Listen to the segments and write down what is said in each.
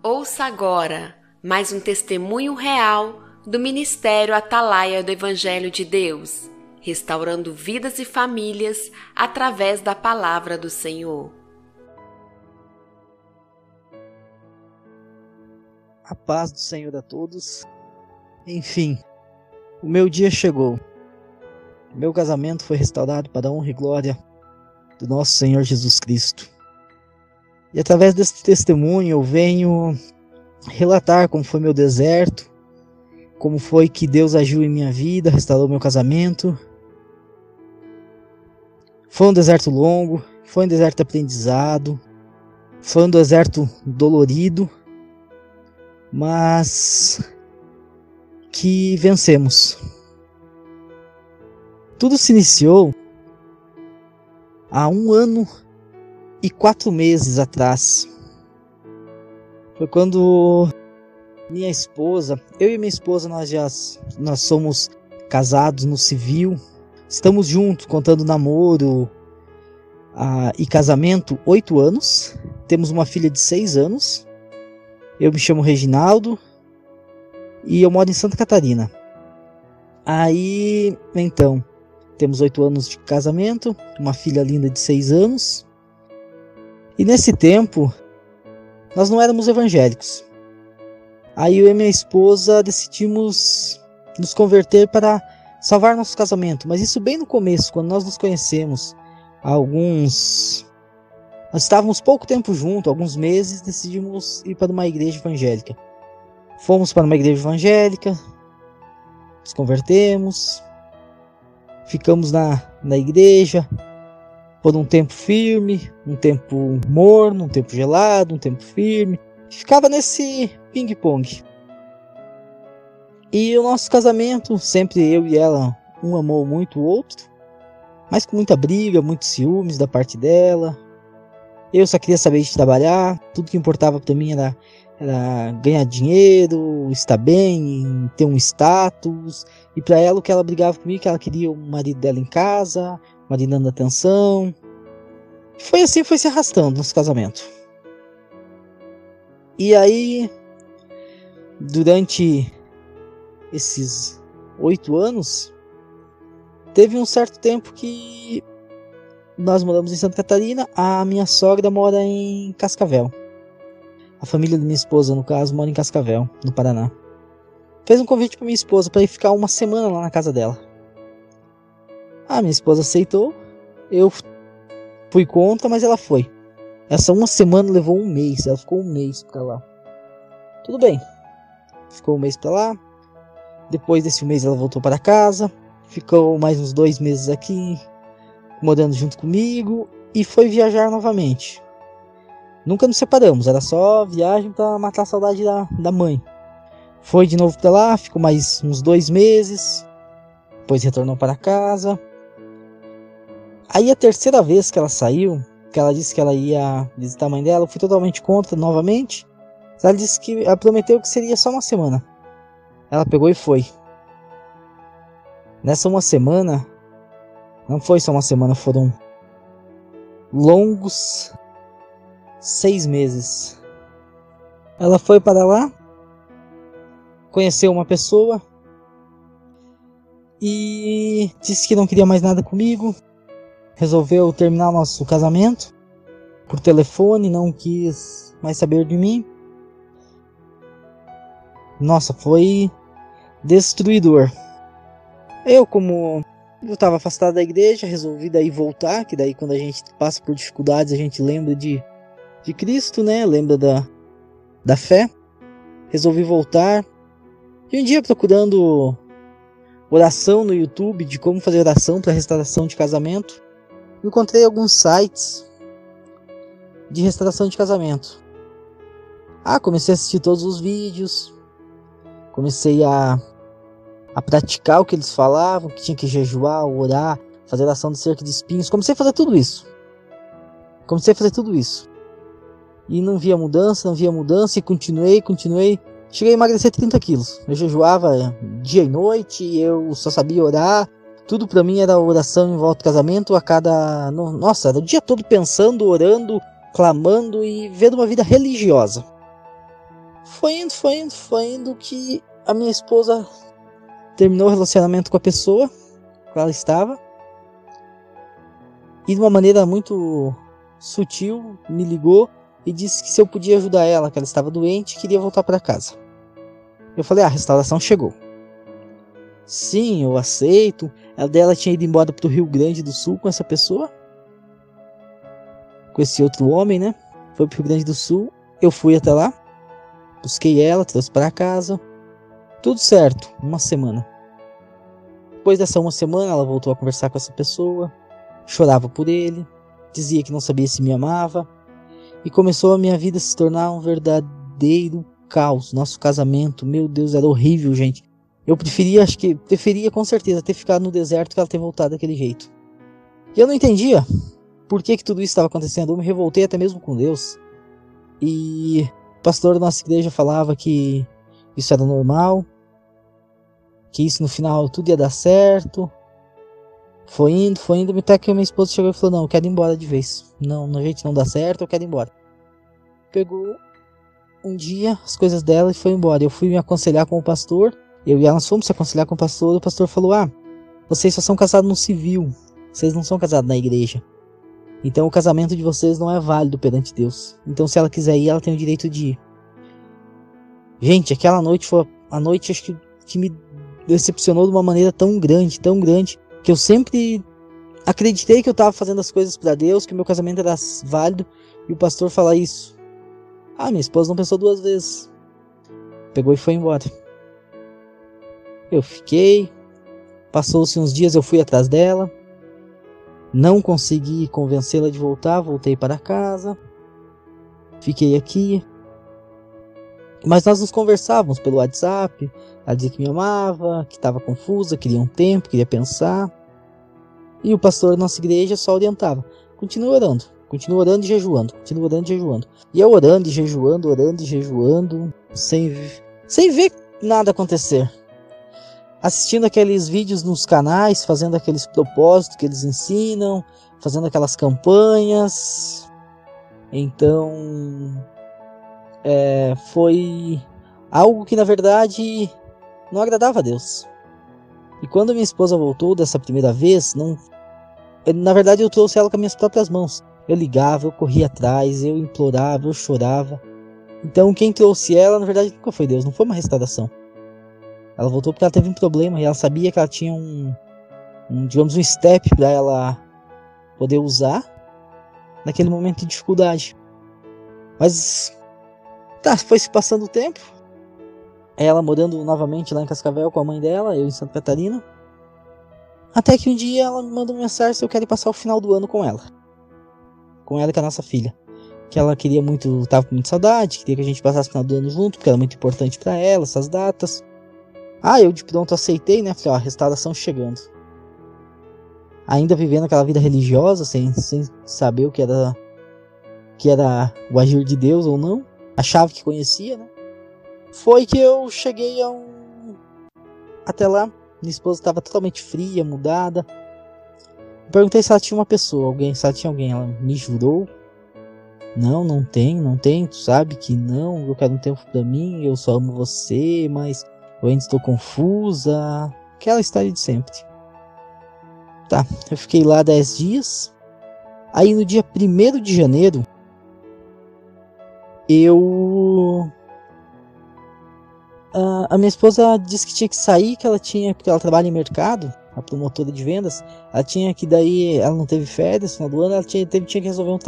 Ouça agora mais um testemunho real do Ministério Atalaia do Evangelho de Deus, restaurando vidas e famílias através da palavra do Senhor. A paz do Senhor a todos. Enfim, o meu dia chegou. Meu casamento foi restaurado para a honra e glória do nosso Senhor Jesus Cristo. E através desse testemunho eu venho relatar como foi meu deserto, como foi que Deus agiu em minha vida, restaurou meu casamento. Foi um deserto longo, foi um deserto de aprendizado, foi um deserto dolorido, mas que vencemos. Tudo se iniciou há 1 ano e 4 meses atrás. Foi quando minha esposa, eu e minha esposa, nós somos casados no civil, estamos juntos, contando namoro e casamento, 8 anos, temos uma filha de 6 anos, eu me chamo Reginaldo e eu moro em Santa Catarina. Aí, então, temos 8 anos de casamento, uma filha linda de 6 anos, e nesse tempo, nós não éramos evangélicos. Aí eu e minha esposa decidimos nos converter para salvar nosso casamento. Mas isso bem no começo, quando nós nos conhecemos. Nós estávamos pouco tempo juntos, alguns meses, decidimos ir para uma igreja evangélica. Fomos para uma igreja evangélica, nos convertemos, ficamos na igreja por um tempo firme, um tempo morno, um tempo gelado, um tempo firme. Ficava nesse ping-pong. E o nosso casamento, sempre eu e ela, um amou muito o outro, mas com muita briga, muitos ciúmes da parte dela. Eu só queria saber de trabalhar, tudo que importava para mim era ganhar dinheiro, estar bem, ter um status. E para ela o que ela brigava comigo, que ela queria o marido dela em casa, o marido dando atenção. Foi assim, foi se arrastando nosso casamento. E aí, durante esses 8 anos, teve um certo tempo que nós moramos em Santa Catarina, a minha sogra mora em Cascavel. A família da minha esposa, no caso, mora em Cascavel, no Paraná. Fez um convite para minha esposa para ir ficar 1 semana lá na casa dela. A minha esposa aceitou, eu fui contra, mas ela foi. Essa 1 semana levou 1 mês, ela ficou 1 mês pra lá. Tudo bem, ficou 1 mês pra lá. Depois desse 1 mês ela voltou para casa, ficou mais uns 2 meses aqui, morando junto comigo, e foi viajar novamente. Nunca nos separamos, era só viagem pra matar a saudade da mãe. Foi de novo pra lá, ficou mais uns 2 meses, depois retornou para casa. Aí a terceira vez que ela saiu, que ela disse que ela ia visitar a mãe dela, eu fui totalmente contra novamente. Ela prometeu que seria só 1 semana. Ela pegou e foi. Nessa 1 semana, não foi só 1 semana, foram longos 6 meses. Ela foi para lá, conheceu uma pessoa e disse que não queria mais nada comigo. Resolveu terminar nosso casamento por telefone, não quis mais saber de mim. Nossa, foi destruidor. Como eu estava afastado da igreja, resolvi daí voltar, que daí quando a gente passa por dificuldades a gente lembra de Cristo, né? Lembra da fé. Resolvi voltar. E um dia procurando oração no YouTube, de como fazer oração para restauração de casamento, encontrei alguns sites de restauração de casamento. Comecei a assistir todos os vídeos, comecei a praticar o que eles falavam, que tinha que jejuar, orar, fazer oração de cerca de espinhos. Comecei a fazer tudo isso. E não via mudança, e continuei. Cheguei a emagrecer 30 quilos. Eu jejuava dia e noite, eu só sabia orar. Tudo pra mim era oração em volta do casamento a cada... Nossa, era o dia todo pensando, orando, clamando e vendo uma vida religiosa. Foi indo que a minha esposa terminou o relacionamento com a pessoa que ela estava. E de uma maneira muito sutil, me ligou e disse que se eu podia ajudar ela, que ela estava doente e queria voltar para casa. Eu falei, a restauração chegou. Sim, eu aceito. Ela tinha ido embora para o Rio Grande do Sul com essa pessoa. Com esse outro homem, né? Foi para o Rio Grande do Sul. Eu fui até lá. Busquei ela, trouxe para casa. Tudo certo, uma semana. Depois dessa uma semana, ela voltou a conversar com essa pessoa. Chorava por ele. Dizia que não sabia se me amava. E começou a minha vida a se tornar um verdadeiro caos. Nosso casamento, meu Deus, era horrível, gente. Eu preferia com certeza ter ficado no deserto que ela ter voltado daquele jeito. E eu não entendia por que tudo isso estava acontecendo. Eu me revoltei até mesmo com Deus. E o pastor da nossa igreja falava que isso era normal. Que isso no final tudo ia dar certo. Foi indo, até que minha esposa chegou e falou, não, eu quero ir embora de vez. Não, a gente não dá certo, eu quero ir embora. Pegou um dia as coisas dela e foi embora. Eu fui me aconselhar com o pastor. Eu e ela fomos se aconselhar com o pastor. O pastor falou, vocês só são casados no civil. Vocês não são casados na igreja. Então o casamento de vocês não é válido perante Deus. Então se ela quiser ir, ela tem o direito de ir. Gente, aquela noite foi a noite acho que me decepcionou de uma maneira tão grande, que eu sempre acreditei que eu estava fazendo as coisas para Deus, que o meu casamento era válido, e o pastor falar isso. Minha esposa não pensou duas vezes. Pegou e foi embora. Eu fiquei. Passou-se uns dias, eu fui atrás dela. Não consegui convencê-la de voltar, voltei para casa. Fiquei aqui. Mas nós nos conversávamos pelo WhatsApp. Ela dizia que me amava, que estava confusa, queria um tempo, queria pensar. E o pastor da nossa igreja só orientava. Continua orando e jejuando, E eu orando e jejuando, sem ver nada acontecer. Assistindo aqueles vídeos nos canais, fazendo aqueles propósitos que eles ensinam, fazendo aquelas campanhas. Então, foi algo que na verdade não agradava a Deus. E quando minha esposa voltou dessa primeira vez, na verdade eu trouxe ela com as minhas próprias mãos. Eu ligava, eu corria atrás, eu implorava, eu chorava. Então quem trouxe ela, na verdade, nunca foi Deus, não foi uma restauração. Ela voltou porque ela teve um problema e ela sabia que ela tinha um step para ela poder usar naquele momento de dificuldade. Mas foi se passando o tempo. Ela morando novamente lá em Cascavel com a mãe dela, eu em Santa Catarina. Até que um dia ela me mandou uma mensagem se eu quero ir passar o final do ano com ela. Com ela e com a nossa filha. Que ela queria muito, tava com muita saudade, queria que a gente passasse o final do ano junto, porque era muito importante para ela, essas datas. Eu de pronto aceitei, né? Falei, a restauração chegando. Ainda vivendo aquela vida religiosa, sem saber o que era o agir de Deus ou não. Achava que conhecia, né? Foi que eu cheguei até lá. Minha esposa estava totalmente fria, mudada. Perguntei se ela tinha uma pessoa, se ela tinha alguém. Ela me jurou. Não tem. Tu sabe que não, eu quero um tempo pra mim, eu só amo você, mas eu ainda estou confusa. Aquela história de sempre. Eu fiquei lá 10 dias. Aí no dia 1º de janeiro, a minha esposa disse que tinha que sair, porque ela trabalha em mercado, a promotora de vendas. Ela tinha que ela não teve férias no final do ano, ela tinha que resolver um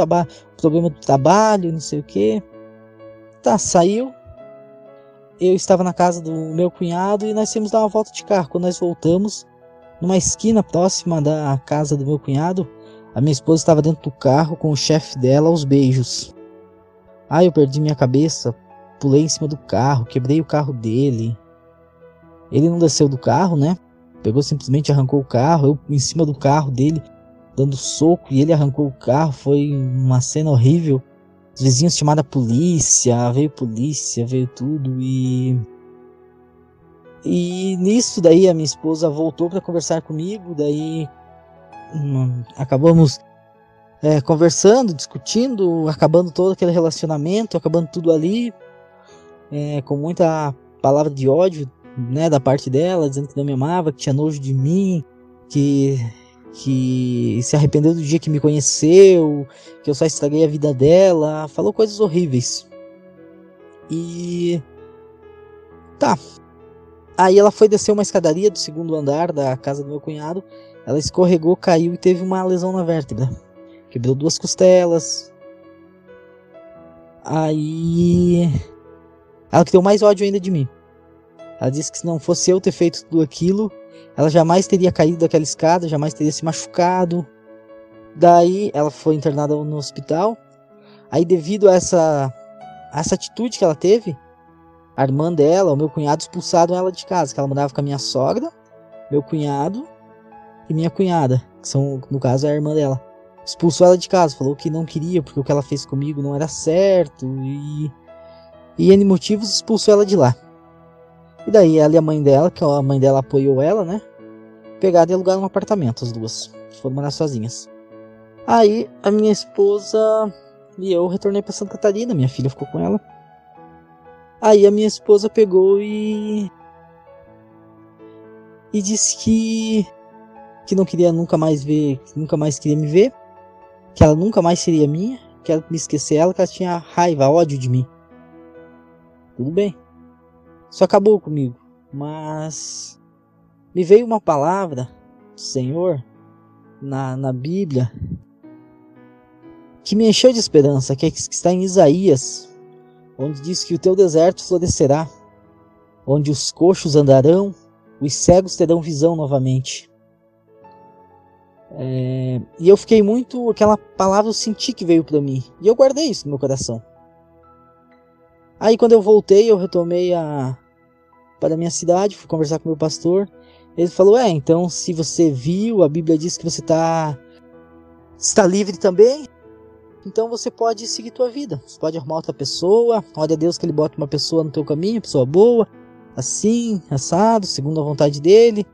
problema do trabalho, não sei o que. Saiu. Eu estava na casa do meu cunhado e nós fomos dar uma volta de carro. Quando nós voltamos, numa esquina próxima da casa do meu cunhado, a minha esposa estava dentro do carro com o chefe dela aos beijos. Eu perdi minha cabeça, pulei em cima do carro, quebrei o carro dele. Ele não desceu do carro, né? Pegou, simplesmente arrancou o carro, eu em cima do carro dele, dando soco, e ele arrancou o carro. Foi uma cena horrível. Os vizinhos chamaram a polícia, veio tudo, e nisso daí a minha esposa voltou para conversar comigo. Daí acabamos conversando, discutindo, acabando todo aquele relacionamento, acabando tudo ali. com muita palavra de ódio, né, da parte dela, dizendo que não me amava, que tinha nojo de mim, que se arrependeu do dia que me conheceu, que eu só estraguei a vida dela, falou coisas horríveis. E tá. Aí ela foi descer uma escadaria do segundo andar da casa do meu cunhado, ela escorregou, caiu e teve uma lesão na vértebra. Quebrou 2 costelas. Aí ela criou mais ódio ainda de mim. Ela disse que se não fosse eu ter feito tudo aquilo, ela jamais teria caído daquela escada, jamais teria se machucado. Daí ela foi internada no hospital. Aí devido a essa atitude que ela teve, a irmã dela, o meu cunhado, expulsaram ela de casa. Que ela morava com a minha sogra, meu cunhado e minha cunhada, que são, no caso, a irmã dela. Expulsou ela de casa, falou que não queria, porque o que ela fez comigo não era certo. E N motivos, expulsou ela de lá. E daí ela e a mãe dela, que a mãe dela apoiou ela, né? Pegaram e alugaram um apartamento, as duas. Foram morar sozinhas. Aí a minha esposa e eu retornei para Santa Catarina, minha filha ficou com ela. Aí a minha esposa pegou e disse que não queria nunca mais ver, que nunca mais queria me ver, que ela nunca mais seria minha, que ela me esquecer ela, que ela tinha raiva, ódio de mim. Tudo bem. Isso acabou comigo, mas me veio uma palavra do Senhor na Bíblia que me encheu de esperança, que está em Isaías, onde diz que o teu deserto florescerá, onde os coxos andarão, os cegos terão visão novamente. E eu fiquei muito, aquela palavra eu senti que veio para mim, e eu guardei isso no meu coração. Aí quando eu voltei, eu retomei para a minha cidade, fui conversar com o meu pastor. Ele falou, então se você viu, a Bíblia diz que você está livre também, então você pode seguir tua vida. Você pode arrumar outra pessoa, ore a Deus que Ele bota uma pessoa no teu caminho, pessoa boa, assim, assado, segundo a vontade dEle,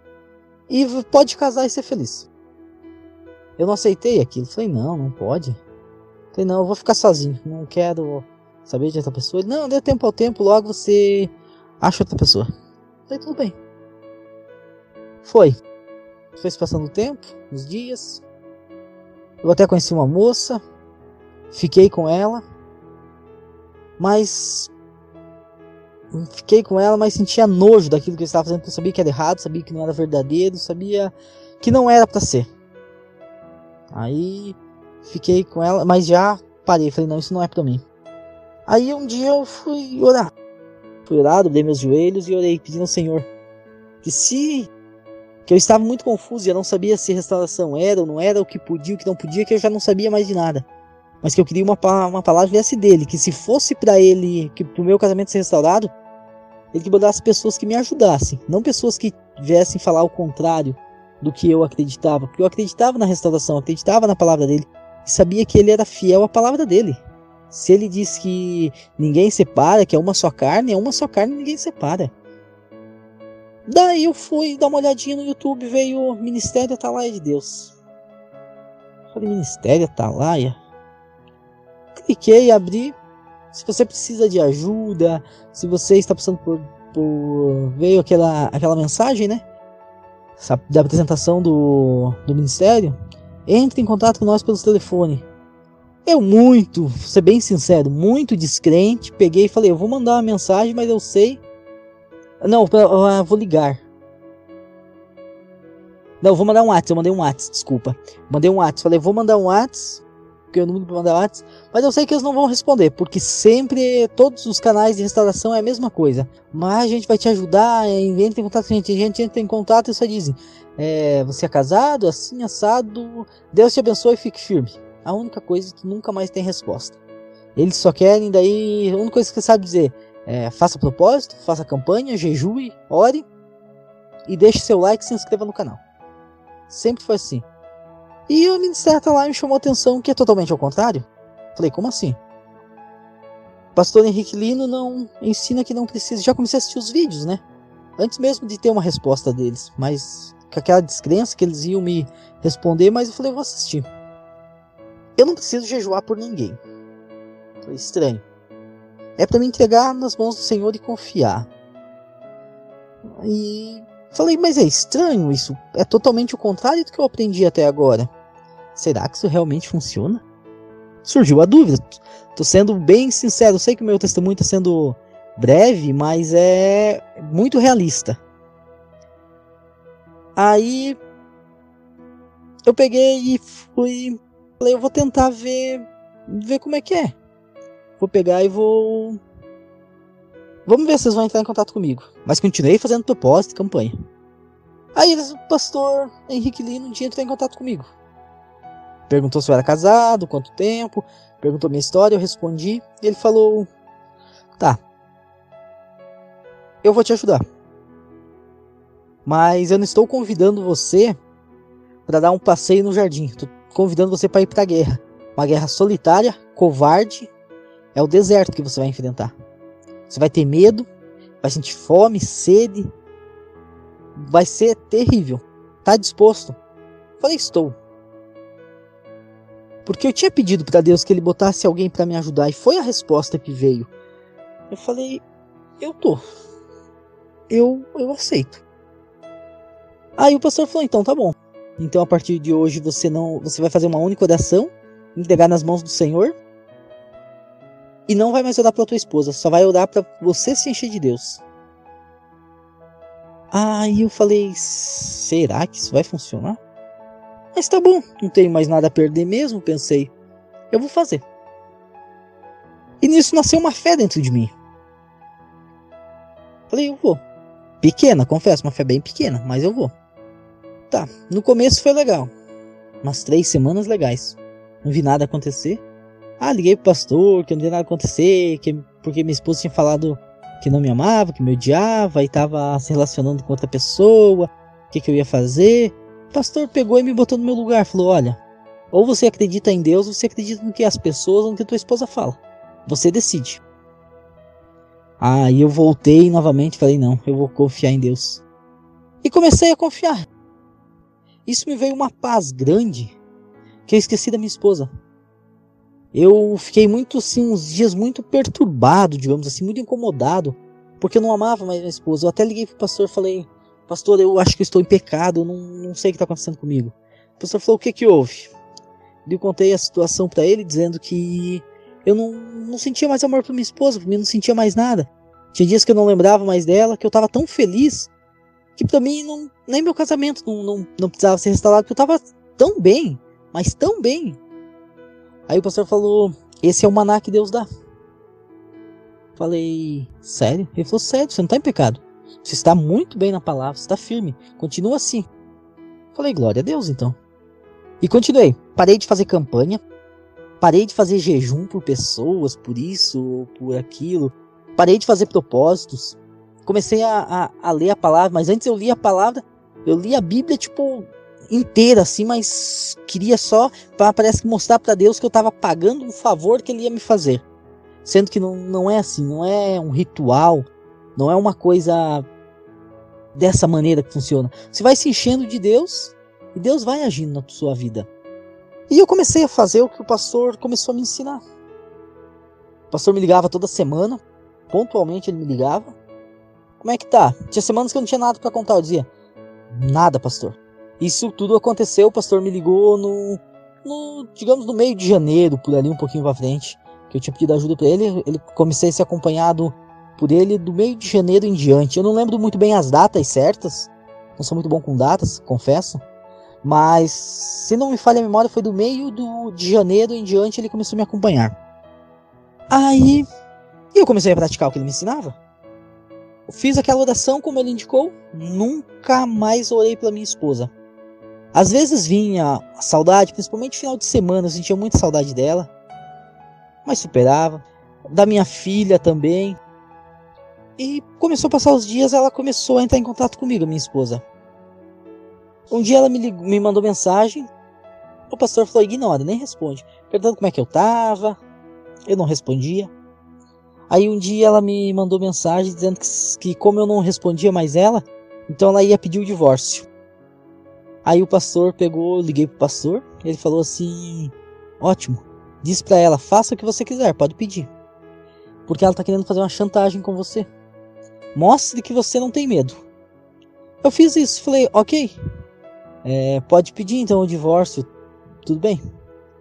e pode casar e ser feliz. Eu não aceitei aquilo, falei, não pode. Falei, não, eu vou ficar sozinho, não quero saber de outra pessoa. Ele, não, dê tempo ao tempo, logo você acha outra pessoa. Falei, tudo bem. Foi se passando o tempo, os dias. Eu até conheci uma moça, fiquei com ela, mas sentia nojo daquilo que eu estava fazendo, porque eu sabia que era errado, sabia que não era verdadeiro, sabia que não era para ser. Aí fiquei com ela, mas já parei, falei, não, isso não é para mim. Aí um dia eu fui orar, dobrei meus joelhos e orei, pedindo ao Senhor que eu estava muito confuso e eu não sabia se restauração era ou não era, o que podia, o que não podia, que eu já não sabia mais de nada. Mas que eu queria uma palavra viesse dele, que se fosse para ele, que pro meu casamento ser restaurado, ele que mandasse pessoas que me ajudassem, não pessoas que viessem falar o contrário do que eu acreditava, porque eu acreditava na restauração, acreditava na palavra dele, e sabia que ele era fiel à palavra dele. Se ele diz que ninguém separa, que é uma só carne, ninguém separa. Daí eu fui dar uma olhadinha no YouTube, veio Ministério Atalaia de Deus. Falei, Ministério Atalaia? Cliquei, abri. Se você precisa de ajuda, se você está passando por veio aquela mensagem, né? Da apresentação do ministério, entre em contato com nós pelo telefone. Eu vou ser bem sincero, muito descrente, peguei e falei, eu vou mandar uma mensagem, mas eu sei... Não, eu vou ligar. Não, eu vou mandar um WhatsApp, eu mandei um WhatsApp, desculpa. Mandei um WhatsApp, falei, vou mandar um WhatsApp, porque eu não vou mandar WhatsApp, mas eu sei que eles não vão responder, porque sempre, todos os canais de restauração é a mesma coisa. Mas a gente vai te ajudar, entra em contato com a gente entra em contato e só dizem, você é casado, assim, assado, Deus te abençoe e fique firme. A única coisa é que nunca mais tem resposta. Eles só querem, daí, a única coisa que você sabe dizer faça propósito, faça campanha, jejue, ore e deixe seu like e se inscreva no canal. Sempre foi assim. E o Ministério Atalaia me chamou a atenção, que é totalmente ao contrário. Falei, como assim? Pastor Henrique Lino não ensina que não precisa. Já comecei a assistir os vídeos, né? Antes mesmo de ter uma resposta deles, mas com aquela descrença que eles iam me responder, mas eu falei, eu vou assistir. Eu não preciso jejuar por ninguém. Foi estranho. é para me entregar nas mãos do Senhor e confiar. E falei, mas é estranho isso, é totalmente o contrário do que eu aprendi até agora. Será que isso realmente funciona? Surgiu a dúvida. Tô sendo bem sincero, eu sei que o meu testemunho está sendo breve, mas é muito realista. Aí eu peguei e falei, eu vou tentar ver como é que é. Vou pegar e vamos ver se vocês vão entrar em contato comigo. Mas continuei fazendo propósito e campanha. Aí o pastor Henrique Lino um dia entrou em contato comigo. Perguntou se eu era casado, quanto tempo, perguntou minha história, eu respondi. E ele falou, tá, eu vou te ajudar. Mas eu não estou convidando você para dar um passeio no jardim. Estou convidando você para ir para a guerra. Uma guerra solitária, covarde. É o deserto que você vai enfrentar. Você vai ter medo, vai sentir fome, sede. Vai ser terrível. Tá disposto? Falei, estou. Porque eu tinha pedido para Deus que Ele botasse alguém para me ajudar. E foi a resposta que veio. Eu falei, eu tô. Eu aceito. Aí o pastor falou, então tá bom. Então a partir de hoje você vai fazer uma única oração, entregar nas mãos do Senhor. E não vai mais orar para tua esposa, só vai orar para você se encher de Deus. Aí eu falei, será que isso vai funcionar? Mas tá bom, não tenho mais nada a perder mesmo, pensei. Eu vou fazer. E nisso nasceu uma fé dentro de mim. Falei, eu vou. Pequena, confesso, uma fé bem pequena, mas eu vou. Tá, no começo foi legal. Umas 3 semanas legais. Não vi nada acontecer. Liguei pro pastor, que não vi nada acontecer, porque minha esposa tinha falado que não me amava, que me odiava, e tava se relacionando com outra pessoa, o que eu ia fazer. O pastor pegou e me botou no meu lugar, falou, olha, ou você acredita em Deus, ou você acredita no que as pessoas, ou no que tua esposa fala. Você decide. Aí eu voltei novamente, falei, não, eu vou confiar em Deus. E comecei a confiar. Isso me veio uma paz grande, que eu esqueci da minha esposa. Eu fiquei uns dias muito perturbado, digamos assim, muito incomodado, porque eu não amava mais minha esposa. Eu até liguei pro pastor e falei, pastor, eu acho que eu estou em pecado, eu não sei o que está acontecendo comigo. O pastor falou, o que houve? Eu contei a situação para ele, dizendo que eu não sentia mais amor por minha esposa, por mim não sentia mais nada. Tinha dias que eu não lembrava mais dela, que eu estava tão feliz, que para mim nem meu casamento não precisava ser restaurado, porque eu estava tão bem, mas tão bem. Aí o pastor falou, esse é o maná que Deus dá. Falei, sério? Ele falou, sério, você não está em pecado. Você está muito bem na palavra, você está firme. Continua assim. Falei, glória a Deus então. E continuei. Parei de fazer campanha. Parei de fazer jejum por pessoas, por isso ou por aquilo. Parei de fazer propósitos. Comecei a ler a palavra, mas antes eu lia a palavra, eu lia a Bíblia inteira assim, mas queria só parece que mostrar para Deus que eu estava pagando um favor que Ele ia me fazer, sendo que não é assim, não é um ritual, não é uma coisa dessa maneira que funciona. Você vai se enchendo de Deus e Deus vai agindo na sua vida. E eu comecei a fazer o que o pastor começou a me ensinar. O pastor me ligava toda semana, pontualmente ele me ligava. Como é que tá? Tinha semanas que eu não tinha nada para contar, eu dizia, nada, pastor. Isso tudo aconteceu, o pastor me ligou digamos, no meio de janeiro, por ali um pouquinho pra frente, que eu tinha pedido ajuda pra ele. Comecei a ser acompanhado por ele do meio de janeiro em diante. Eu não lembro muito bem as datas certas, não sou muito bom com datas, confesso, mas se não me falha a memória, foi do meio de janeiro em diante ele começou a me acompanhar. Aí eu comecei a praticar o que ele me ensinava. Eu fiz aquela oração como ele indicou, nunca mais orei pela minha esposa. Às vezes vinha a saudade, principalmente no final de semana, eu sentia muita saudade dela, mas superava. Da minha filha também. E começou a passar os dias, ela começou a entrar em contato comigo, minha esposa. Um dia ela me mandou mensagem, o pastor falou, ignora, nem responde. Perguntando como é que eu tava, eu não respondia. Aí um dia ela me mandou mensagem dizendo que como eu não respondia mais ela, então ela ia pedir o divórcio. Aí o pastor liguei pro pastor, ele falou assim, ótimo, diz pra ela, faça o que você quiser, pode pedir. porque ela tá querendo fazer uma chantagem com você. Mostre que você não tem medo. Eu fiz isso, falei, ok, pode pedir então o divórcio, tudo bem.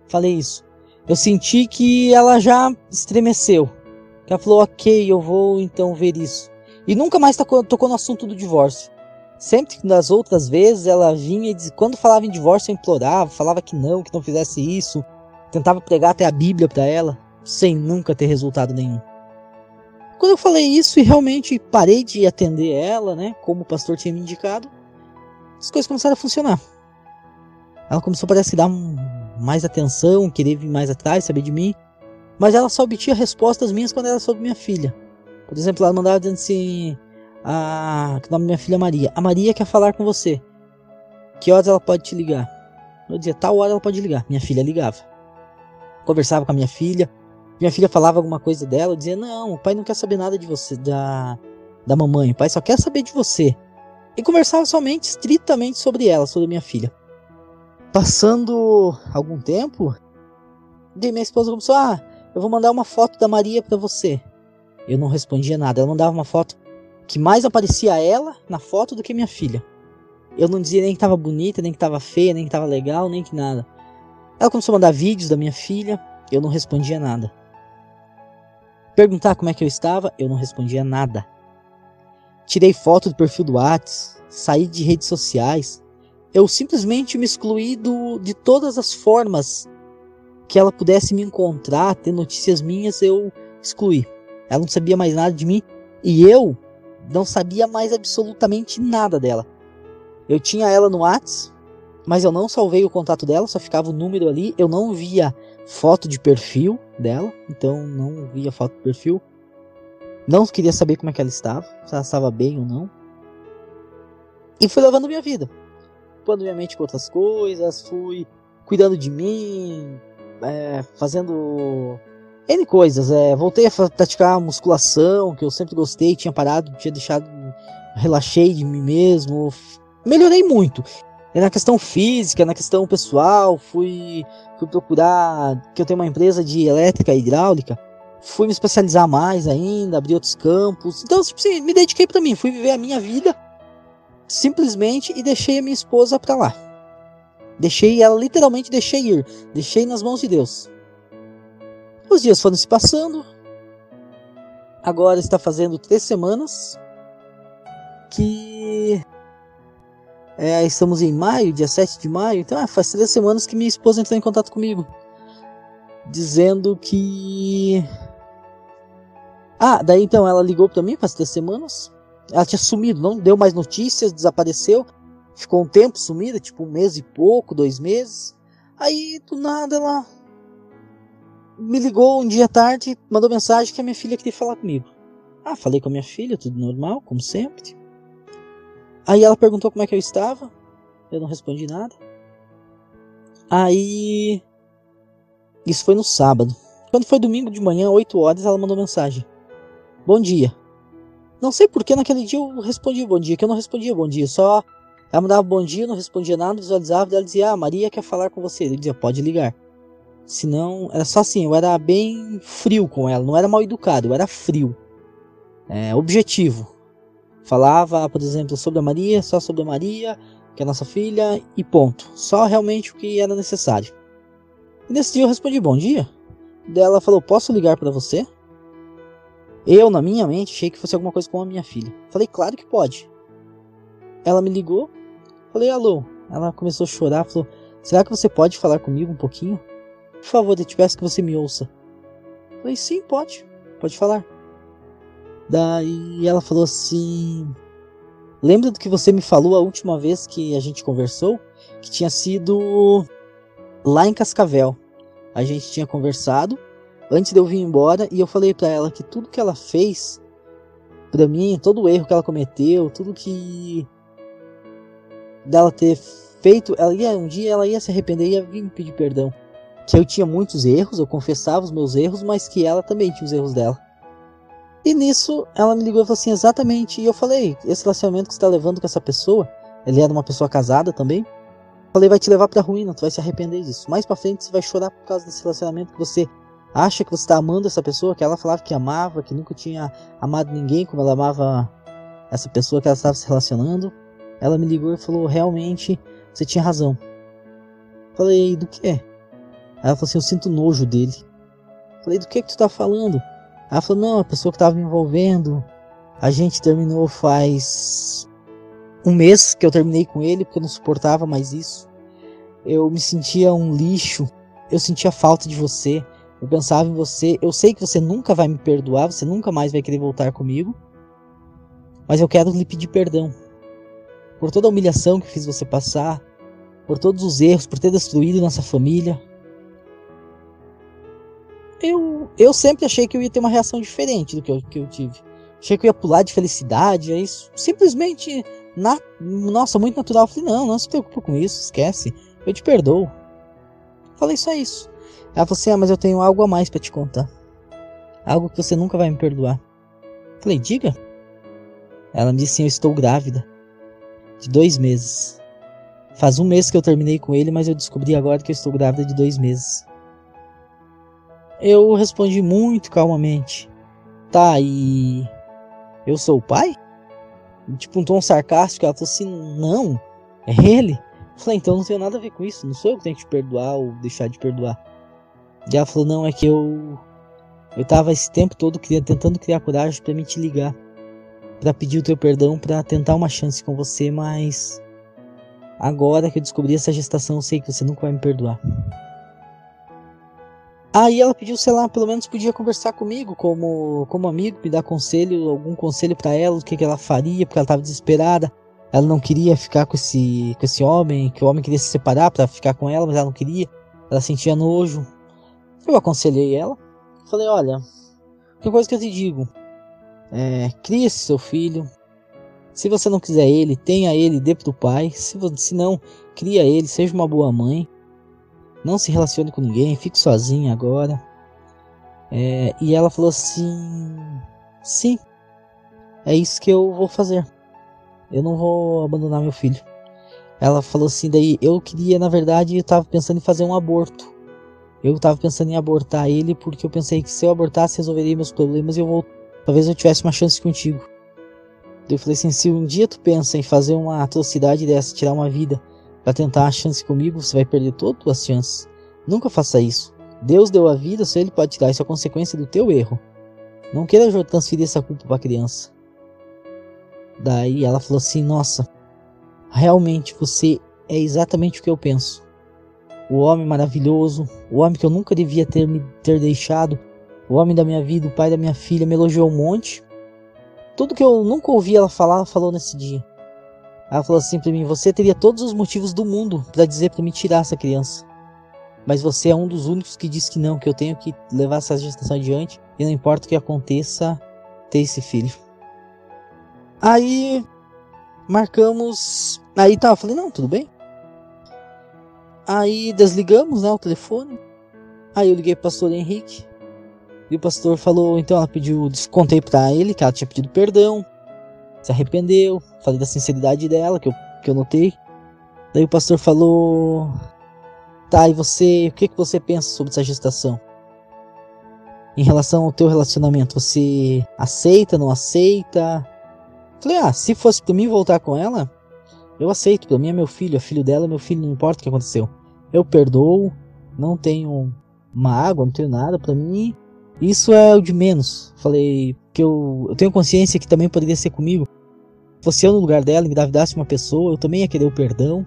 Falei isso. Eu senti que ela já estremeceu. Ela falou, ok, eu vou então ver isso. E nunca mais tocou no assunto do divórcio. Sempre que das outras vezes ela vinha e quando falava em divórcio eu implorava, falava que não fizesse isso. Tentava pregar até a Bíblia para ela, sem nunca ter resultado nenhum. Quando eu falei isso e realmente parei de atender ela, né, como o pastor tinha me indicado, as coisas começaram a funcionar. Ela começou, parece que, dar mais atenção, querer vir mais atrás, saber de mim. Mas ela só obtinha respostas minhas quando era sobre minha filha. Por exemplo, ela mandava dizendo assim, que o nome da minha filha é Maria. A Maria quer falar com você. Que horas ela pode te ligar? Eu dizia, tal hora ela pode ligar. Minha filha ligava. Conversava com a minha filha. Minha filha falava alguma coisa dela. Eu dizia, não, o pai não quer saber nada de você, da mamãe. O pai só quer saber de você. E conversava somente, estritamente sobre ela, sobre a minha filha. Passando algum tempo, minha esposa começou, eu vou mandar uma foto da Maria pra você. Eu não respondia nada. Ela mandava uma foto que mais aparecia ela na foto do que minha filha. Eu não dizia nem que tava bonita, nem que tava feia, nem que tava legal, nem que nada. Ela começou a mandar vídeos da minha filha. Eu não respondia nada. Perguntar como é que eu estava, eu não respondia nada. Tirei foto do perfil do WhatsApp, saí de redes sociais. Eu simplesmente me excluí de todas as formas que ela pudesse me encontrar, ter notícias minhas, eu excluí. Ela não sabia mais nada de mim e eu não sabia mais absolutamente nada dela. Eu tinha ela no WhatsApp, mas eu não salvei o contato dela, só ficava o número ali. Eu não via foto de perfil dela, então não via foto de perfil. Não queria saber como é que ela estava, se ela estava bem ou não. E fui levando minha vida. Ocupando minha mente com outras coisas, fui cuidando de mim, fazendo N coisas. Voltei a praticar musculação, que eu sempre gostei, tinha parado, tinha deixado, relaxei de mim mesmo. Melhorei muito. Na questão física, na questão pessoal, fui procurar, que eu tenho uma empresa de elétrica e hidráulica, fui me especializar mais ainda, abrir outros campos. Então, tipo assim, me dediquei pra mim, fui viver a minha vida, simplesmente, e deixei a minha esposa pra lá. Deixei ela, literalmente deixei ir, deixei nas mãos de Deus. Os dias foram se passando, agora está fazendo 3 semanas, que... estamos em maio, dia 7 de maio, então faz 3 semanas que minha esposa entrou em contato comigo, dizendo que... daí então ela ligou pra mim faz 3 semanas, ela tinha sumido, não deu mais notícias, desapareceu, ficou um tempo sumida, tipo 1 mês e pouco, 2 meses, aí do nada ela me ligou um dia à tarde, mandou mensagem que a minha filha queria falar comigo. Falei com a minha filha, tudo normal, como sempre. Aí ela perguntou como é que eu estava. Eu não respondi nada. Aí... Isso foi no sábado. Quando foi domingo de manhã, 8 horas, ela mandou mensagem. Bom dia. Não sei porque naquele dia eu respondi bom dia, que eu não respondia bom dia. Só ela mandava bom dia, eu não respondia nada, visualizava, e ela dizia, Maria quer falar com você. Eu dizia, pode ligar. Senão, era só assim, eu era bem frio com ela. Não era mal educado, eu era frio. Objetivo. Falava, por exemplo, sobre a Maria, só sobre a Maria, que é a nossa filha, e ponto. Só realmente o que era necessário. E nesse dia eu respondi, bom dia. Daí ela falou, posso ligar para você? Eu, na minha mente, achei que fosse alguma coisa com a minha filha. Falei, claro que pode. Ela me ligou, falei, alô. Ela começou a chorar, falou, será que você pode falar comigo um pouquinho? Por favor, eu te peço que você me ouça. Falei, sim, pode falar. Daí ela falou assim, lembra do que você me falou a última vez que a gente conversou? Que tinha sido lá em Cascavel. A gente tinha conversado antes de eu vir embora e eu falei pra ela que tudo que ela fez pra mim, todo o erro que ela cometeu, tudo que dela ter feito, um dia ela ia se arrepender e ia vir me pedir perdão. Que eu tinha muitos erros, eu confessava os meus erros, mas que ela também tinha os erros dela. E nisso, ela me ligou e falou assim, exatamente, e eu falei, esse relacionamento que você tá levando com essa pessoa, ele era uma pessoa casada também, falei, vai te levar pra ruína, tu vai se arrepender disso. Mais pra frente você vai chorar por causa desse relacionamento que você acha que você está amando essa pessoa que ela falava que amava, que nunca tinha amado ninguém como ela amava essa pessoa que ela estava se relacionando. Ela me ligou e falou, realmente, você tinha razão. Falei, do que? Ela falou assim, eu sinto nojo dele. Falei, do que tu tá falando? Ela falou, não, a pessoa que tava me envolvendo, a gente terminou faz um mês que eu terminei com ele, porque eu não suportava mais isso. Eu me sentia um lixo, eu sentia falta de você, eu pensava em você, eu sei que você nunca vai me perdoar, você nunca mais vai querer voltar comigo, mas eu quero lhe pedir perdão por toda a humilhação que fiz você passar, por todos os erros, por ter destruído nossa família. Eu sempre achei que eu ia ter uma reação diferente do que eu tive. Achei que eu ia pular de felicidade, é isso. Simplesmente, nossa, muito natural. Eu falei, não se preocupa com isso, esquece. Eu te perdoo. Falei só isso. Ela falou assim, mas eu tenho algo a mais pra te contar. Algo que você nunca vai me perdoar. Falei, diga. Ela me disse assim, eu estou grávida. De 2 meses. Faz 1 mês que eu terminei com ele, mas eu descobri agora que eu estou grávida de 2 meses. Eu respondi muito calmamente. Tá, e eu sou o pai? Tipo um tom sarcástico. Ela falou assim, não, é ele. Eu falei, então não tenho nada a ver com isso. Não sou eu que tenho que te perdoar ou deixar de perdoar. E ela falou, não, é que eu tava esse tempo todo tentando criar coragem pra me te ligar. Pra pedir o teu perdão, pra tentar uma chance com você, mas agora que eu descobri essa gestação, eu sei que você nunca vai me perdoar. Aí ela pediu, sei lá, pelo menos podia conversar comigo como amigo, me dar conselho, algum conselho pra ela, o que ela faria, porque ela tava desesperada. Ela não queria ficar com esse homem, que o homem queria se separar pra ficar com ela, mas ela não queria. Ela sentia nojo. Eu aconselhei ela. Falei, olha, uma coisa que eu te digo, crie esse seu filho. Se você não quiser ele, tenha ele, dê pro pai. Se não, cria ele, seja uma boa mãe. Não se relacione com ninguém, fique sozinha agora. E ela falou assim, sim, é isso que eu vou fazer. Eu não vou abandonar meu filho. Ela falou assim, daí eu queria, na verdade, eu tava pensando em fazer um aborto. Eu tava pensando em abortar ele porque eu pensei que se eu abortasse resolveria meus problemas e talvez eu tivesse uma chance contigo. Eu falei assim, se um dia tu pensa em fazer uma atrocidade dessa, tirar uma vida pra tentar a chance comigo, você vai perder todas as chances. Nunca faça isso. Deus deu a vida, só ele pode tirar. Isso é consequência do teu erro. Não queira transferir essa culpa pra criança. Daí ela falou assim, nossa, realmente você é exatamente o que eu penso. O homem maravilhoso, o homem que eu nunca devia ter deixado, o homem da minha vida, o pai da minha filha, me elogiou um monte. Tudo que eu nunca ouvi ela falar, ela falou nesse dia. Ela falou assim pra mim, você teria todos os motivos do mundo pra dizer pra me tirar essa criança. Mas você é um dos únicos que diz que não, que eu tenho que levar essa gestação adiante. E não importa o que aconteça, ter esse filho. Aí, marcamos. Aí tá, eu falei, não, tudo bem. Aí desligamos, né, o telefone. Aí eu liguei pro pastor Henrique. E o pastor falou, então ela pediu, contei pra ele que ela tinha pedido perdão. Se arrependeu, falei da sinceridade dela, que eu notei. Daí o pastor falou, tá, e você, o que você pensa sobre essa gestação? Em relação ao teu relacionamento, você aceita, não aceita? Falei, se fosse pra mim voltar com ela, eu aceito, pra mim é meu filho, é filho dela, é meu filho, não importa o que aconteceu. Eu perdoo, não tenho mágoa, não tenho nada, pra mim, isso é o de menos. Falei, que eu tenho consciência que também poderia ser comigo. Se fosse eu no lugar dela, engravidasse uma pessoa, eu também ia querer o perdão.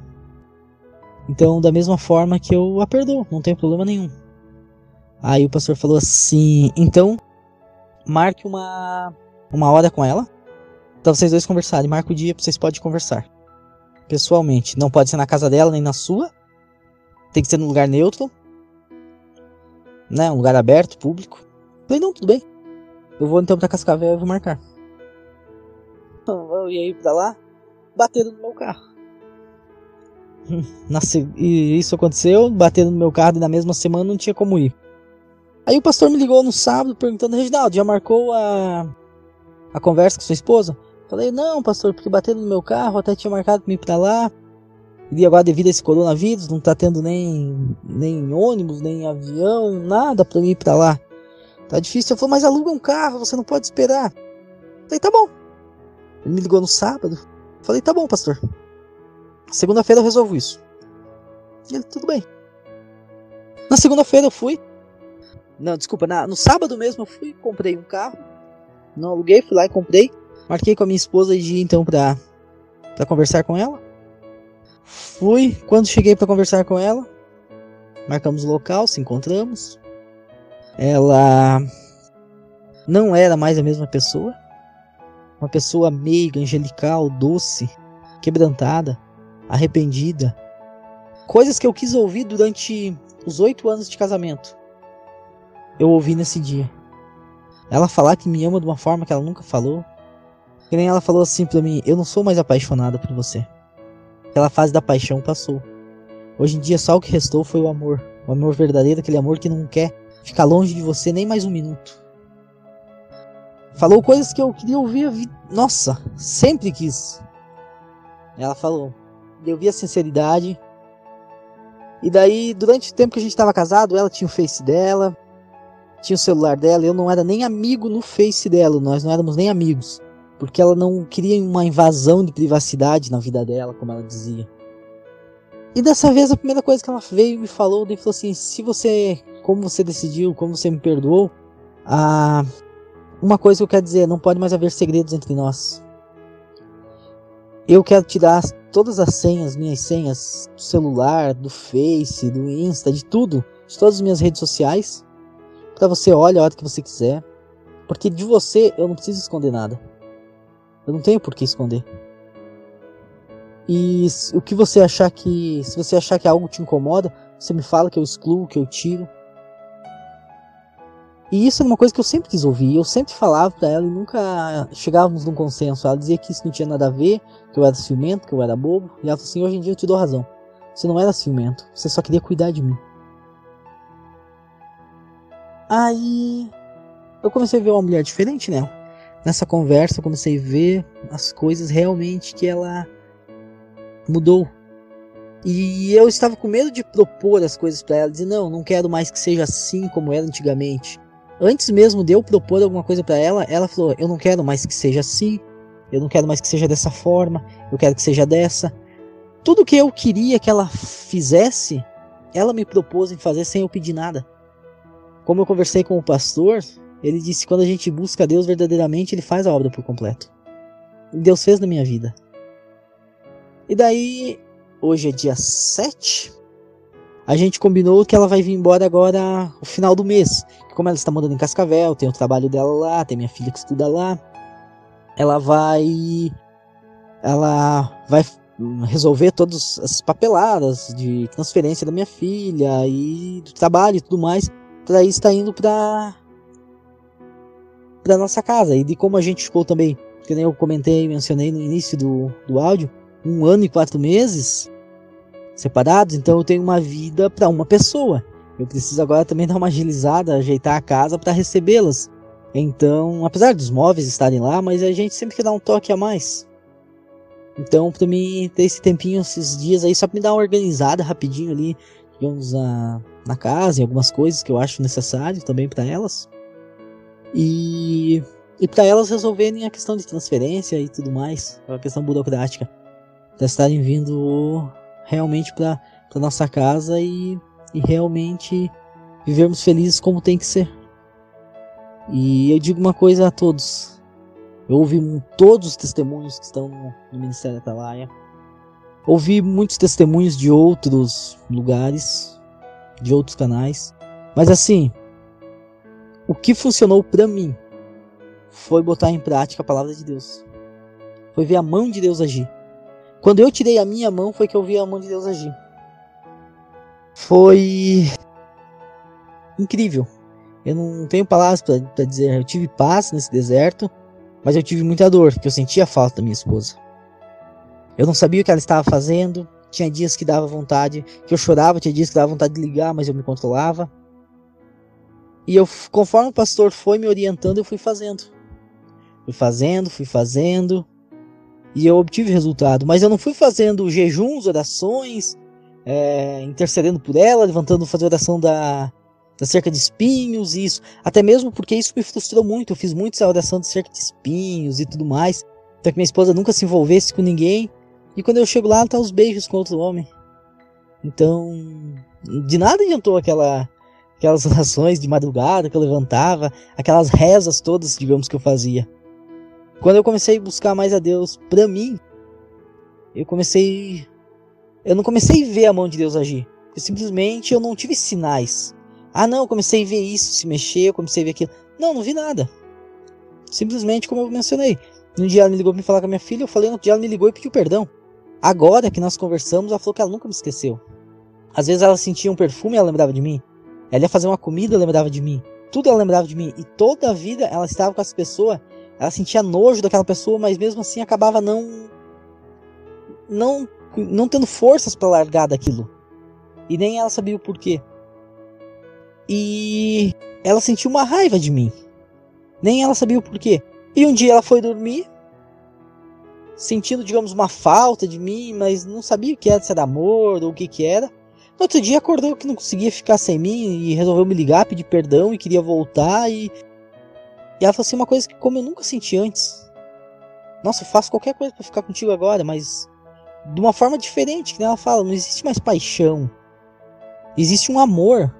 Então, da mesma forma que eu a perdoo, não tem problema nenhum. Aí o pastor falou assim, então, marque uma hora com ela, pra vocês dois conversarem, marca o dia pra vocês podem conversar. Pessoalmente, não pode ser na casa dela, nem na sua. Tem que ser num lugar neutro, né, um lugar aberto, público. Falei, não, tudo bem. Eu vou então pra Cascavel e vou marcar. Eu ia ir pra lá, bateram no meu carro. E isso aconteceu, bateram no meu carro e na mesma semana não tinha como ir. Aí o pastor me ligou no sábado perguntando, Reginaldo, já marcou a conversa com sua esposa? Falei, não pastor, porque bateram no meu carro, até tinha marcado pra ir pra lá. E agora, devido a esse coronavírus, não tá tendo nem ônibus, nem avião, nada pra mim ir pra lá. Tá difícil. Eu falei, mas aluga um carro, você não pode esperar. Eu falei, tá bom. Ele me ligou no sábado. Eu falei, tá bom, pastor. Segunda-feira eu resolvo isso. E ele, tudo bem. Na segunda-feira eu fui. Não, desculpa, no sábado mesmo eu fui, comprei um carro. Não aluguei, fui lá e comprei. Marquei com a minha esposa de ir então pra conversar com ela. Fui, quando cheguei pra conversar com ela, marcamos o local, se encontramos. Ela não era mais a mesma pessoa. Uma pessoa meiga, angelical, doce, quebrantada, arrependida. Coisas que eu quis ouvir durante os 8 anos de casamento. Eu ouvi nesse dia. Ela falar que me ama de uma forma que ela nunca falou. Que nem ela falou assim pra mim, eu não sou mais apaixonada por você. Aquela fase da paixão passou. Hoje em dia só o que restou foi o amor. O amor verdadeiro, aquele amor que não quer ficar longe de você nem mais um minuto. Falou coisas que eu queria ouvir. Nossa, sempre quis. Ela falou. Eu vi a sinceridade. E daí, durante o tempo que a gente estava casado, ela tinha o Face dela. Tinha o celular dela. Eu não era nem amigo no Face dela. Nós não éramos nem amigos. Porque ela não queria uma invasão de privacidade na vida dela, como ela dizia. E dessa vez a primeira coisa que ela veio e me falou, daí falou assim, como você decidiu, como você me perdoou, uma coisa que eu quero dizer, não pode mais haver segredos entre nós. Eu quero tirar todas as senhas, minhas senhas, do celular, do Face, do Insta, de tudo, de todas as minhas redes sociais, para você olhar a hora que você quiser, porque de você eu não preciso esconder nada. Eu não tenho por que esconder. E o que você achar que... Se você achar que algo te incomoda, você me fala que eu excluo, que eu tiro. E isso é uma coisa que eu sempre quis ouvir. Eu sempre falava pra ela e nunca chegávamos num consenso. Ela dizia que isso não tinha nada a ver, que eu era ciumento, que eu era bobo. E ela falou assim, hoje em dia eu te dou razão. Você não era ciumento, você só queria cuidar de mim. Aí eu comecei a ver uma mulher diferente nela. Nessa conversa eu comecei a ver as coisas realmente que ela mudou. E eu estava com medo de propor as coisas para ela. Dizer, não quero mais que seja assim como era antigamente. Antes mesmo de eu propor alguma coisa para ela, ela falou, eu não quero mais que seja assim. Eu não quero mais que seja dessa forma. Eu quero que seja dessa. Tudo que eu queria que ela fizesse, ela me propôs em fazer sem eu pedir nada. Como eu conversei com o pastor, ele disse que quando a gente busca Deus verdadeiramente, Ele faz a obra por completo. E Deus fez na minha vida. E daí, hoje é dia 7, a gente combinou que ela vai vir embora agora no final do mês. Como ela está morando em Cascavel, tem o trabalho dela lá, tem minha filha que estuda lá. Ela vai resolver todas as papeladas de transferência da minha filha e do trabalho e tudo mais. Para isso está indo para nossa casa. E de como a gente ficou também, que nem eu comentei e mencionei no início do áudio, 1 ano e 4 meses separados, então eu tenho uma vida para uma pessoa. Eu preciso agora também dar uma agilizada, ajeitar a casa para recebê-las. Então, apesar dos móveis estarem lá, mas a gente sempre quer dar um toque a mais. Então, para mim ter esse tempinho, esses dias aí, só para me dar uma organizada rapidinho ali, digamos, na casa, e algumas coisas que eu acho necessário também para elas. E para elas resolverem a questão de transferência e tudo mais, a questão burocrática, para estarem vindo realmente para nossa casa e realmente vivermos felizes como tem que ser. E eu digo uma coisa a todos, eu ouvi todos os testemunhos que estão no Ministério Atalaia, ouvi muitos testemunhos de outros lugares, de outros canais, mas assim, o que funcionou pra mim foi botar em prática a palavra de Deus. Foi ver a mão de Deus agir. Quando eu tirei a minha mão, foi que eu vi a mão de Deus agir. Foi incrível. Eu não tenho palavras pra dizer. Eu tive paz nesse deserto, mas eu tive muita dor, porque eu sentia a falta da minha esposa. Eu não sabia o que ela estava fazendo. Tinha dias que dava vontade, que eu chorava, tinha dias que dava vontade de ligar, mas eu me controlava. E eu, conforme o pastor foi me orientando, eu fui fazendo. Fui fazendo. E eu obtive resultado. Mas eu não fui fazendo jejuns, orações, intercedendo por ela, fazer oração da cerca de espinhos, isso. Até mesmo porque isso me frustrou muito. Eu fiz muito essa oração de cerca de espinhos e tudo mais. Então que minha esposa nunca se envolvesse com ninguém. E quando eu chego lá, ela tá aos beijos com outro homem. Então, de nada adiantou aquelas orações de madrugada que eu levantava, aquelas rezas todas, digamos, que eu fazia. Quando eu comecei a buscar mais a Deus pra mim, eu não comecei a ver a mão de Deus agir. Simplesmente eu não tive sinais. Ah não, eu comecei a ver isso se mexer, eu comecei a ver aquilo. Não vi nada. Simplesmente como eu mencionei. Um dia ela me ligou pra me falar com a minha filha, eu falei, no outro dia ela me ligou e pediu perdão. Agora que nós conversamos, ela falou que ela nunca me esqueceu. Às vezes ela sentia um perfume e ela lembrava de mim. Ela ia fazer uma comida, ela lembrava de mim. Tudo ela lembrava de mim. E toda a vida ela estava com essa pessoa. Ela sentia nojo daquela pessoa, mas mesmo assim acabava não tendo forças para largar daquilo. E nem ela sabia o porquê. E ela sentiu uma raiva de mim. Nem ela sabia o porquê. E um dia ela foi dormir, sentindo, digamos, uma falta de mim, mas não sabia o que era, se era amor ou o que era. No outro dia acordou que não conseguia ficar sem mim e resolveu me ligar, pedir perdão e queria voltar. E ela falou assim, uma coisa que como eu nunca senti antes. Nossa, eu faço qualquer coisa pra ficar contigo agora, mas de uma forma diferente, que ela fala, não existe mais paixão. Existe um amor,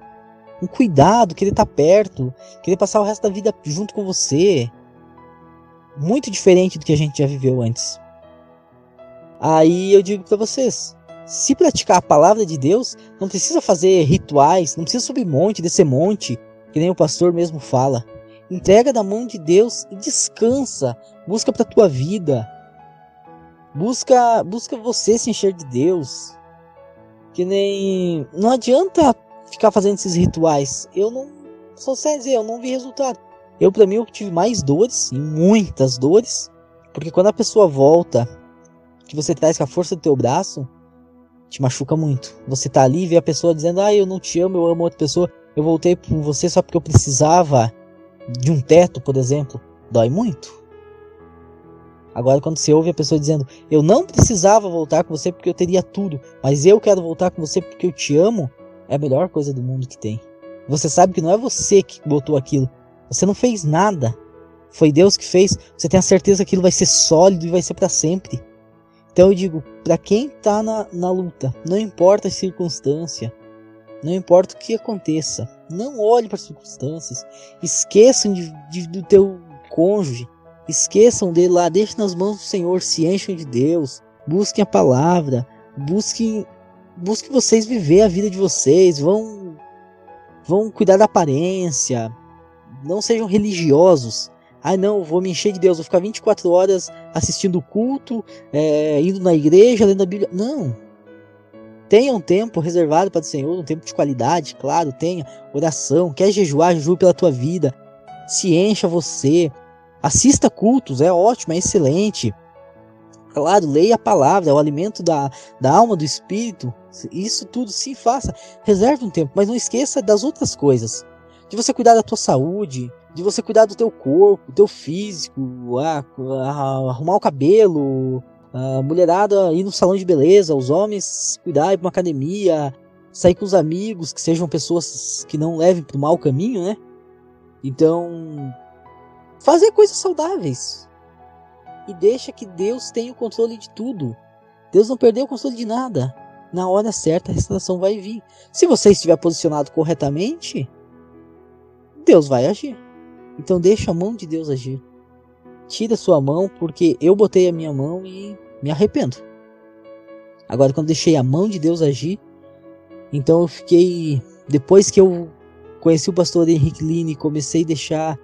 um cuidado, querer estar perto, querer passar o resto da vida junto com você. Muito diferente do que a gente já viveu antes. Aí eu digo pra vocês, se praticar a palavra de Deus, não precisa fazer rituais, não precisa subir monte, descer monte, que nem o pastor mesmo fala. Entrega na mão de Deus e descansa. Busca pra tua vida. Busca você se encher de Deus. Que nem... Não adianta ficar fazendo esses rituais. Eu não... Só sei dizer, eu não vi resultado. Pra mim, eu tive mais dores, e muitas dores. Porque quando a pessoa volta, que você traz com a força do teu braço, te machuca muito. Você tá ali e vê a pessoa dizendo, eu não te amo, eu amo outra pessoa. Eu voltei por você só porque eu precisava de um teto, por exemplo. Dói muito. Agora quando você ouve a pessoa dizendo, eu não precisava voltar com você porque eu teria tudo, mas eu quero voltar com você porque eu te amo, é a melhor coisa do mundo que tem. Você sabe que não é você que botou aquilo. Você não fez nada. Foi Deus que fez. Você tem a certeza que aquilo vai ser sólido e vai ser para sempre. Então eu digo, para quem tá na luta, não importa a circunstância, não importa o que aconteça, não olhe para as circunstâncias, esqueçam do teu cônjuge, esqueçam dele lá, deixem nas mãos do Senhor, se enchem de Deus, busquem a palavra, busquem vocês viver a vida de vocês, vão cuidar da aparência, não sejam religiosos. Não, vou me encher de Deus, vou ficar 24 horas assistindo o culto, indo na igreja, lendo a Bíblia. Não. Tenha um tempo reservado para o Senhor, um tempo de qualidade, claro, tenha oração, quer jejuar, jejue pela tua vida, se encha você, assista cultos, é ótimo, é excelente. Claro, leia a palavra, é o alimento da alma, do espírito, isso tudo sim faça, reserve um tempo, mas não esqueça das outras coisas, de você cuidar da tua saúde, de você cuidar do teu corpo, do teu físico, arrumar o cabelo, a mulherada ir no salão de beleza, os homens cuidar, ir pra uma academia, sair com os amigos, que sejam pessoas que não levem pro mau caminho, né? Então, fazer coisas saudáveis. E deixa que Deus tenha o controle de tudo. Deus não perdeu o controle de nada. Na hora certa a restauração vai vir. Se você estiver posicionado corretamente, Deus vai agir. Então deixa a mão de Deus agir. Tira a sua mão, porque eu botei a minha mão e me arrependo. Agora quando deixei a mão de Deus agir, então eu fiquei... Depois que eu conheci o pastor Henrique Line e comecei a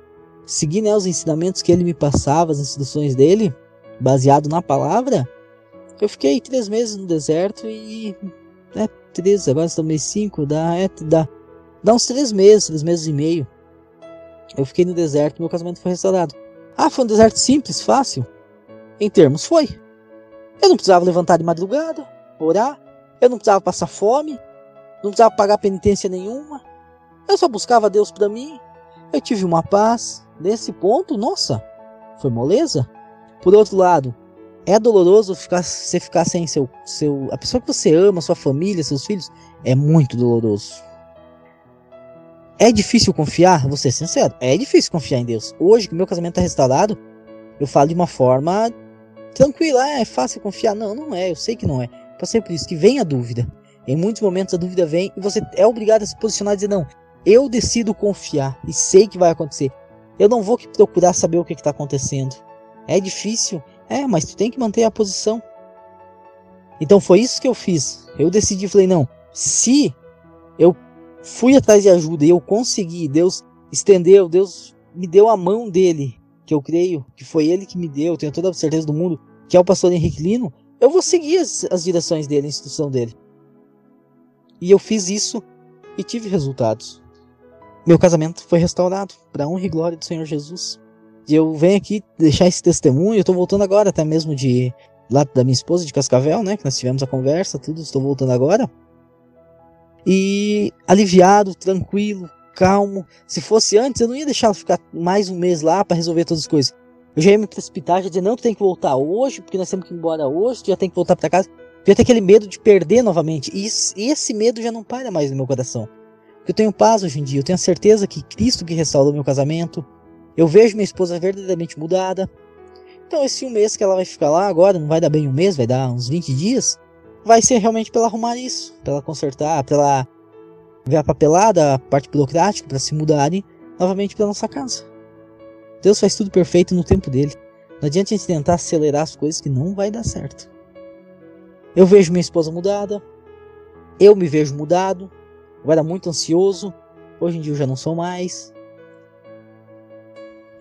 seguir, né, os ensinamentos que ele me passava, as instruções dele, baseado na palavra, eu fiquei 3 meses no deserto e... 3, agora estamos no mês 5, dá uns 3 meses e meio. Eu fiquei no deserto e meu casamento foi restaurado. Foi um deserto simples, fácil? Em termos, foi. Eu não precisava levantar de madrugada, orar. Eu não precisava passar fome. Não precisava pagar penitência nenhuma. Eu só buscava Deus pra mim. Eu tive uma paz. Nesse ponto, nossa, foi moleza. Por outro lado, É doloroso você ficar sem a pessoa que você ama, sua família, seus filhos. É muito doloroso. É difícil confiar? Vou ser sincero, é difícil confiar em Deus. Hoje que meu casamento está restaurado, eu falo de uma forma tranquila. É fácil confiar? Não, não é. Eu sei que não é. Passei por isso, que vem a dúvida. Em muitos momentos a dúvida vem e você é obrigado a se posicionar e dizer: não, eu decido confiar e sei que vai acontecer. Eu não vou procurar saber o que está acontecendo. É difícil? É, mas tu tem que manter a posição. Então foi isso que eu fiz. Eu decidi, falei: não, se eu fui atrás de ajuda e eu consegui, Deus estendeu, Deus me deu a mão dele, que eu creio que foi ele que me deu, tenho toda a certeza do mundo, que é o pastor Henrique Lino, eu vou seguir as direções dele, a instrução dele. E eu fiz isso e tive resultados. Meu casamento foi restaurado, para a honra e glória do Senhor Jesus. E eu venho aqui deixar esse testemunho. Eu estou voltando agora, até mesmo lá da minha esposa de Cascavel, né? Que nós tivemos a conversa, tudo. Estou voltando agora. E aliviado, tranquilo, calmo. Se fosse antes, eu não ia deixar ela ficar mais um mês lá para resolver todas as coisas. Eu já ia me precipitar, já ia dizer: não, tu tem que voltar hoje, porque nós temos que ir embora hoje, tu já tem que voltar para casa. Eu ia ter aquele medo de perder novamente. E esse medo já não para mais no meu coração. Porque eu tenho paz hoje em dia. Eu tenho a certeza que Cristo que restaurou meu casamento. Eu vejo minha esposa verdadeiramente mudada. Então esse um mês que ela vai ficar lá agora, não vai dar bem um mês, vai dar uns 20 dias. Vai ser realmente para ela arrumar isso. Para ela consertar, para ela ver a papelada, a parte burocrática, para se mudarem novamente para nossa casa. Deus faz tudo perfeito no tempo dele. Não adianta a gente tentar acelerar as coisas, que não vai dar certo. Eu vejo minha esposa mudada. Eu me vejo mudado. Eu era muito ansioso. Hoje em dia eu já não sou mais.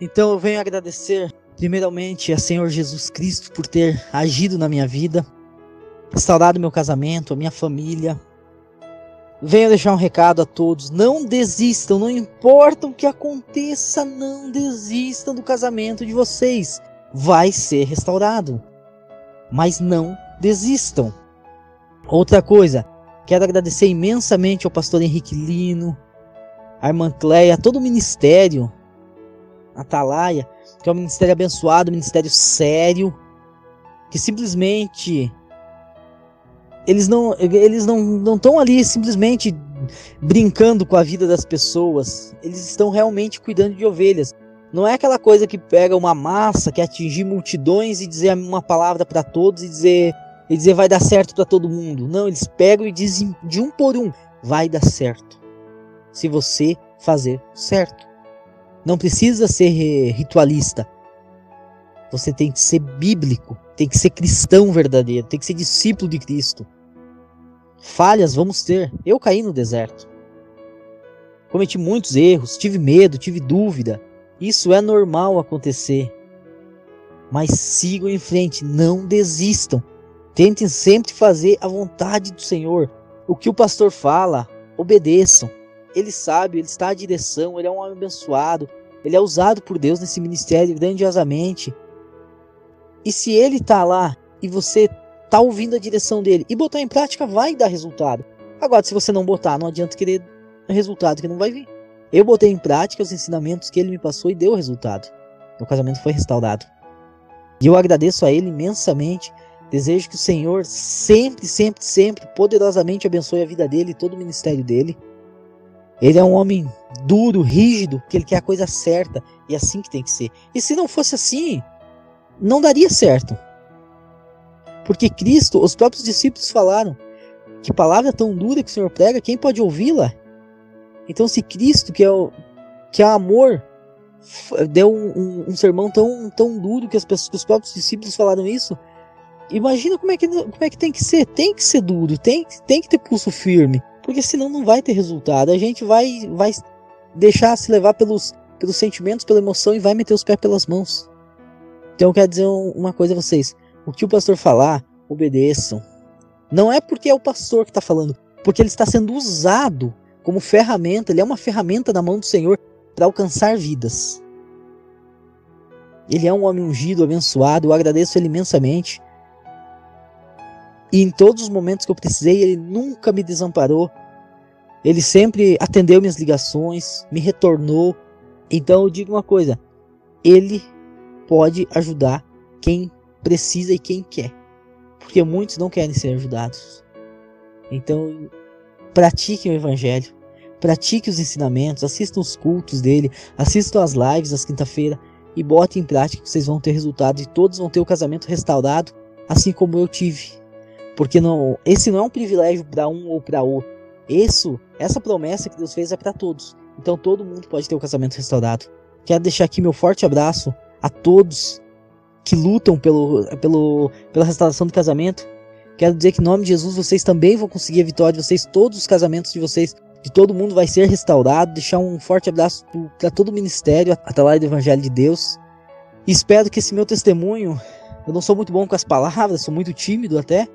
Então eu venho agradecer primeiramente a Senhor Jesus Cristo por ter agido na minha vida, restaurado meu casamento, a minha família. Venho deixar um recado a todos: não desistam, não importa o que aconteça, não desistam do casamento de vocês. Vai ser restaurado, mas não desistam. Outra coisa, quero agradecer imensamente ao pastor Henrique Lino, a irmã Cleia, todo o ministério Atalaia, que é um ministério abençoado, um ministério sério, que simplesmente eles não estão ali simplesmente brincando com a vida das pessoas. Eles estão realmente cuidando de ovelhas. Não é aquela coisa que pega uma massa, que atingir multidões e dizer uma palavra para todos e dizer vai dar certo para todo mundo. Não, eles pegam e dizem de um por um: vai dar certo, se você fazer certo. Não precisa ser ritualista. Você tem que ser bíblico, tem que ser cristão verdadeiro, tem que ser discípulo de Cristo. Falhas vamos ter. Eu caí no deserto. Cometi muitos erros, tive medo, tive dúvida. Isso é normal acontecer. Mas sigam em frente, não desistam. Tentem sempre fazer a vontade do Senhor. O que o pastor fala, obedeçam. Ele sabe, ele está à direção, ele é um homem abençoado, ele é usado por Deus nesse ministério grandiosamente. E se ele está lá e você está ouvindo a direção dele e botar em prática, vai dar resultado. Agora, se você não botar, não adianta querer resultado que não vai vir. Eu botei em prática os ensinamentos que ele me passou e deu resultado. Meu casamento foi restaurado. E eu agradeço a ele imensamente. Desejo que o Senhor sempre, sempre, sempre poderosamente abençoe a vida dele e todo o ministério dele. Ele é um homem duro, rígido, que ele quer a coisa certa, e é assim que tem que ser. E se não fosse assim, não daria certo. Porque Cristo, os próprios discípulos falaram: que palavra tão dura que o Senhor prega, quem pode ouvi-la? Então, se Cristo, que é amor, deu um sermão tão duro que os próprios discípulos falaram isso, imagina como é que tem que ser. Tem que ser duro, tem que ter pulso firme. Porque senão não vai ter resultado. A gente vai deixar se levar pelos sentimentos, pela emoção, e vai meter os pés pelas mãos. Então eu quero dizer uma coisa a vocês: o que o pastor falar, obedeçam. Não é porque é o pastor que está falando, porque ele está sendo usado como ferramenta. Ele é uma ferramenta na mão do Senhor para alcançar vidas. Ele é um homem ungido, abençoado. Eu agradeço ele imensamente. E em todos os momentos que eu precisei, ele nunca me desamparou. Ele sempre atendeu minhas ligações, me retornou. Então eu digo uma coisa: ele pode ajudar quem precisa e quem quer. Porque muitos não querem ser ajudados. Então, pratiquem o Evangelho. Pratique os ensinamentos, assistam os cultos dele, assistam as lives das quinta-feira e botem em prática que vocês vão ter resultado e todos vão ter o casamento restaurado, assim como eu tive. Porque esse não é um privilégio para um ou para outro. Essa promessa que Deus fez é para todos. Então todo mundo pode ter o casamento restaurado. Quero deixar aqui meu forte abraço a todos que lutam pela restauração do casamento. Quero dizer que em nome de Jesus vocês também vão conseguir a vitória de vocês, todos os casamentos de vocês, de todo mundo vai ser restaurado. Deixar um forte abraço para todo o ministério Atalaia do Evangelho de Deus. E espero que esse meu testemunho, eu não sou muito bom com as palavras, sou muito tímido até,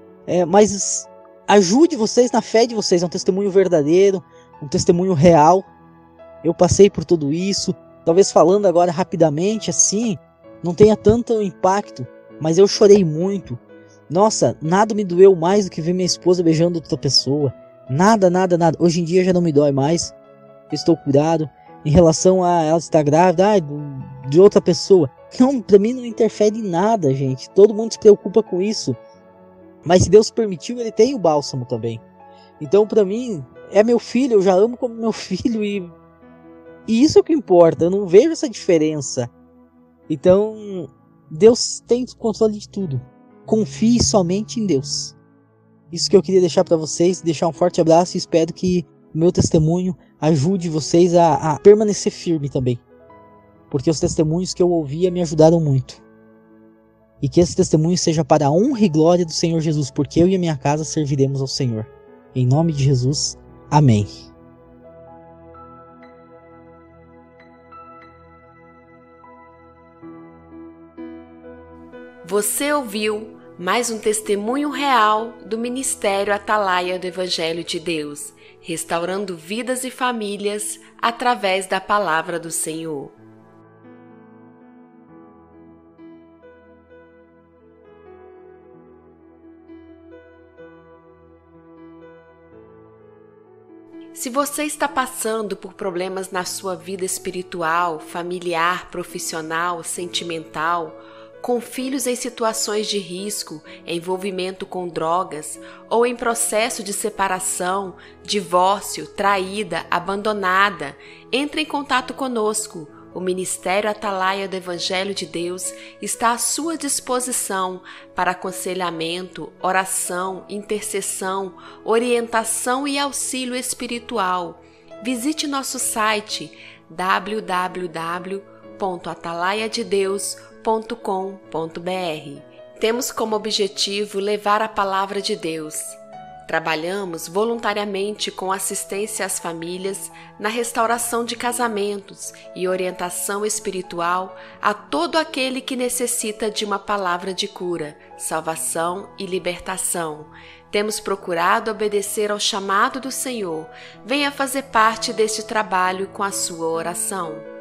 mas ajude vocês na fé de vocês. É um testemunho verdadeiro, um testemunho real. Eu passei por tudo isso, talvez falando agora rapidamente assim, não tenha tanto impacto, mas eu chorei muito. Nossa, nada me doeu mais do que ver minha esposa beijando outra pessoa. Nada. Hoje em dia já não me dói mais. Eu estou curado. Em relação a ela estar grávida de outra pessoa, não, pra mim não interfere em nada, gente. Todo mundo se preocupa com isso. Mas se Deus permitiu, ele tem o bálsamo também. Então pra mim, é meu filho, eu já amo como meu filho e isso é o que importa. Eu não vejo essa diferença. Então, Deus tem o controle de tudo. Confie somente em Deus. Isso que eu queria deixar para vocês, deixar um forte abraço e espero que o meu testemunho ajude vocês a permanecer firme também. Porque os testemunhos que eu ouvia me ajudaram muito. E que esse testemunho seja para a honra e glória do Senhor Jesus, porque eu e a minha casa serviremos ao Senhor. Em nome de Jesus, amém. Você ouviu mais um testemunho real do Ministério Atalaia do Evangelho de Deus, restaurando vidas e famílias através da palavra do Senhor. Se você está passando por problemas na sua vida espiritual, familiar, profissional, sentimental, com filhos em situações de risco, envolvimento com drogas ou em processo de separação, divórcio, traída, abandonada, entre em contato conosco. O Ministério Atalaia do Evangelho de Deus está à sua disposição para aconselhamento, oração, intercessão, orientação e auxílio espiritual. Visite nosso site www.atalaiadedeus.com.br. Temos como objetivo levar a palavra de Deus. Trabalhamos voluntariamente com assistência às famílias na restauração de casamentos e orientação espiritual a todo aquele que necessita de uma palavra de cura, salvação e libertação. Temos procurado obedecer ao chamado do Senhor. Venha fazer parte deste trabalho com a sua oração.